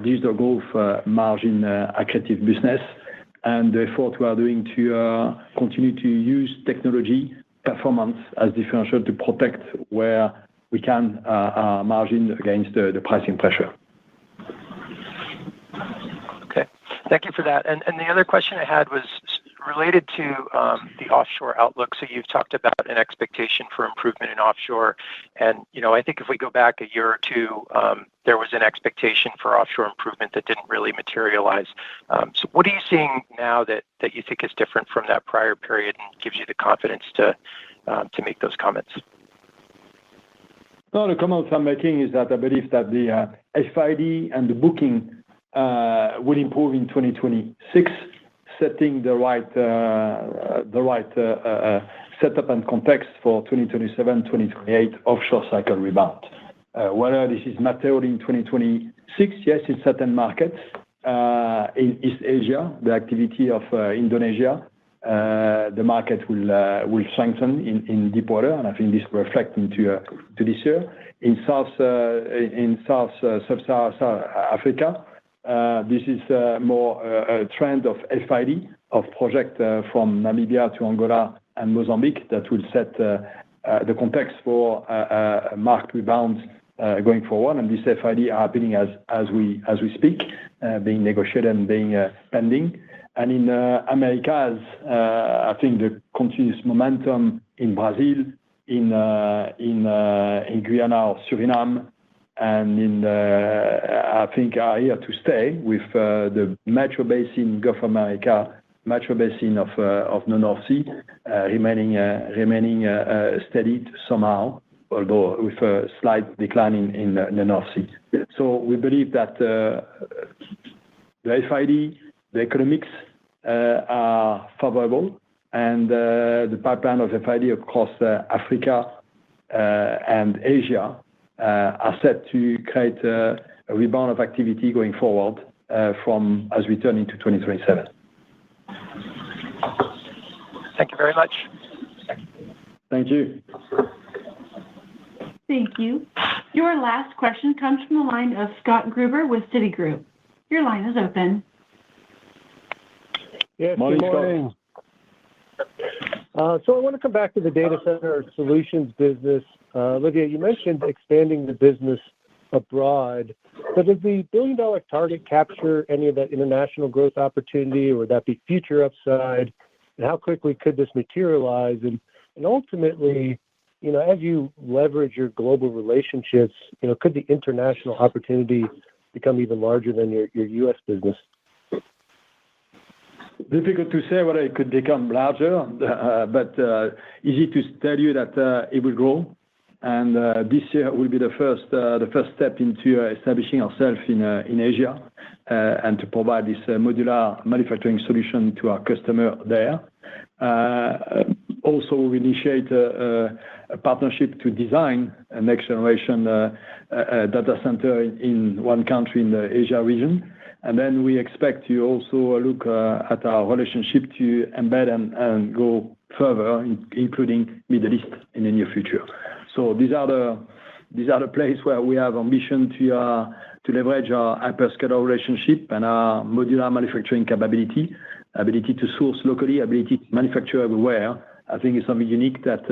digital growth margin accretive business, and the effort we are doing to continue to use technology performance as differential to protect where we can our margin against the pricing pressure. Okay, thank you for that. And the other question I had was related to the offshore outlook. So you've talked about an expectation for improvement in offshore, and I think if we go back a year or two, there was an expectation for offshore improvement that didn't really materialize. So what are you seeing now that you think is different from that prior period and gives you the confidence to make those comments? No, the comments I'm making is that I believe that the FID and the booking will improve in 2026, setting the right setup and context for 2027, 2028 offshore cycle rebound. Whether this is material in 2026, yes, in certain markets in East Asia, the activity of Indonesia, the market will strengthen in deepwater, and I think this will reflect into this year. In Sub-Saharan Africa, this is more a trend of FID of project from Namibia to Angola and Mozambique that will set the context for a marked rebound going forward. And this FID are happening as we speak, being negotiated and being pending. And in Americas, I think the continuous momentum in Brazil, in Guyana or Suriname, and I think are here to stay with the metro basin Gulf of America mature basin of the North Sea, remaining steady somehow, although with a slight decline in the North Sea. So we believe that the FID, the economics are favorable, and the pipeline of FID across Africa and Asia are set to create a rebound of activity going forward as we turn into 2027. Thank you very much. Thank you. Thank you. Your last question comes from the line of Scott Gruber with Citigroup. Your line is open. Yes, Morning, good morning. So I want to come back to the data center solutions business. Olivier, you mentioned expanding the business abroad. So does the billion-dollar target capture any of that international growth opportunity, or would that be future upside? And how quickly could this materialize? And ultimately, as you leverage your global relationships, could the international opportunity become even larger than your U.S. business? Difficult to say whether it could become larger, but easy to tell you that it will grow. And this year will be the first step into establishing ourselves in Asia and to provide this modular manufacturing solution to our customer there. Also, we initiate a partnership to design a next generation data center in one country in the Asia region. And then we expect to also look at our relationship to embed and go further, including Middle East in the near future. So these are the places where we have ambition to leverage our hyperscaler relationship and our modular manufacturing capability, ability to source locally, ability to manufacture everywhere. I think it's something unique that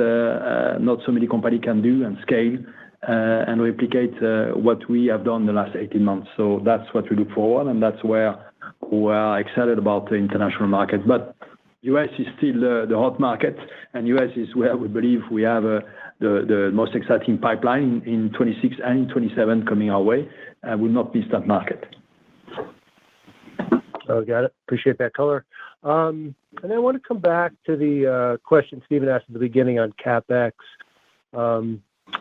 not so many companies can do and scale and replicate what we have done the last 18 months. So that's what we look forward, and that's where we are excited about the international market. But US is still the hot market, and US is where we believe we have the most exciting pipeline in 26 and in 27 coming our way, and we'll not miss that market. Oh, got it. Appreciate that color. And I want to come back to the question Stephen asked at the beginning on CapEx.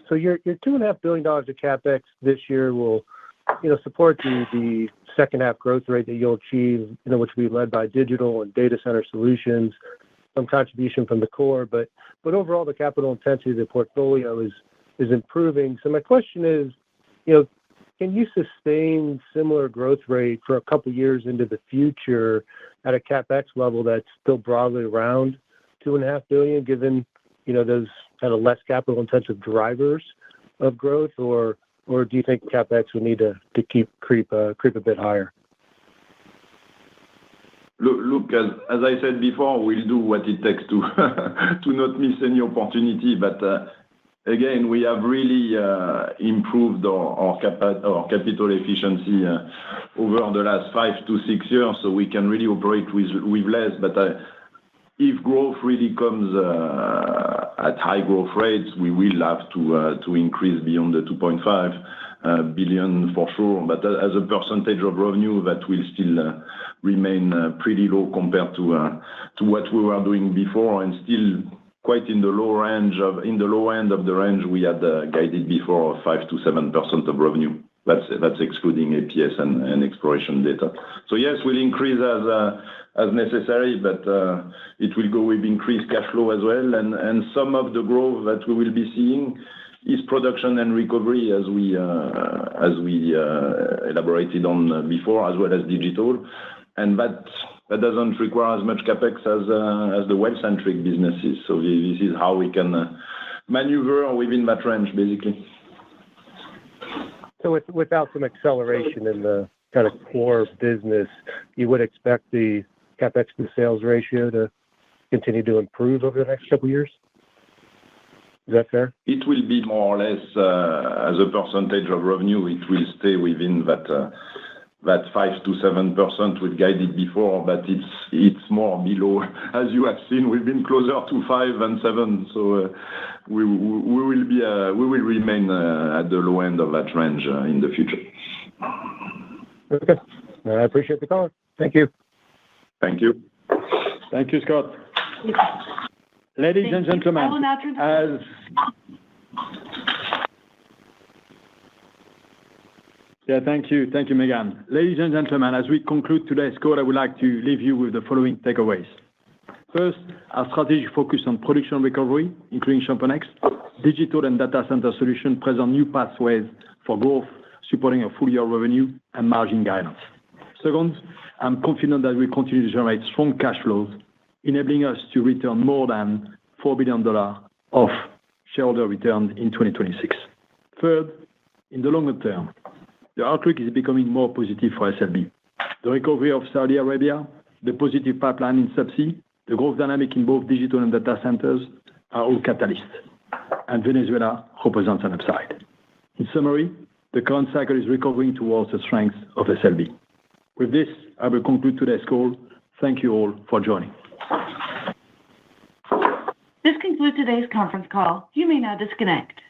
So your $2.5 billion of CapEx this year will, support the second half growth rate that you'll achieve, which will be led by digital and data center solutions, some contribution from the core, but overall the capital intensity of the portfolio is improving. So my question is, can you sustain similar growth rate for a couple years into the future at a CapEx level that's still broadly around $2.5 billion, given those kind of less capital intensive drivers of growth, or do you think CapEx will need to creep a bit higher? Look, as I said before, we'll do what it takes to not miss any opportunity. But again, we have really improved our capital efficiency over the last 5 to 6 years, so we can really operate with less. But if growth really comes at high growth rates, we will have to increase beyond the 2.5 billion for sure. But as a percentage of revenue, that will still remain pretty low compared to what we were doing before, and still quite in the low end of the range we had guided before, 5 to 7% of revenue. That's excluding APS and exploration data. So yes, we'll increase as necessary, but it will go with increased cash flow as well. And some of the growth that we will be seeing is production and recovery, as we elaborated on before, as well as digital. And that doesn't require as much CapEx as the well-centric businesses. So this is how we can maneuver within that range, basically. So without some acceleration in the kind of core business, you would expect the CapEx to sales ratio to continue to improve over the next couple of years? Is that fair? It will be more or less as a percentage of revenue. It will stay within that 5 to 7% we've guided before, but it's more below. As you have seen, we've been closer to 5 and 7, so we will remain at the low end of that range in the future. Okay, I appreciate the call. Thank you. Thank you. Thank you, Scott. Ladies and gentlemen, I will now turn Thank you. Thank you, Megan. Ladies and gentlemen, as we conclude today's call, I would like to leave you with the following takeaways. First, our strategic focus on production recovery, including ChampionX, digital and data center solution present new pathways for growth, supporting a full year revenue and margin guidance. Second, I'm confident that we continue to generate strong cash flows, enabling us to return more than $4 billion of shareholder return in 2026. Third, in the longer term, the outlook is becoming more positive for SLB. The recovery of Saudi Arabia, the positive pipeline in subsea, the growth dynamic in both digital and data centers are all catalysts, and Venezuela represents an upside. In summary, the current cycle is recovering towards the strength of SLB. With this, I will conclude today's call. Thank you all for joining. This concludes today's conference call. You may now disconnect.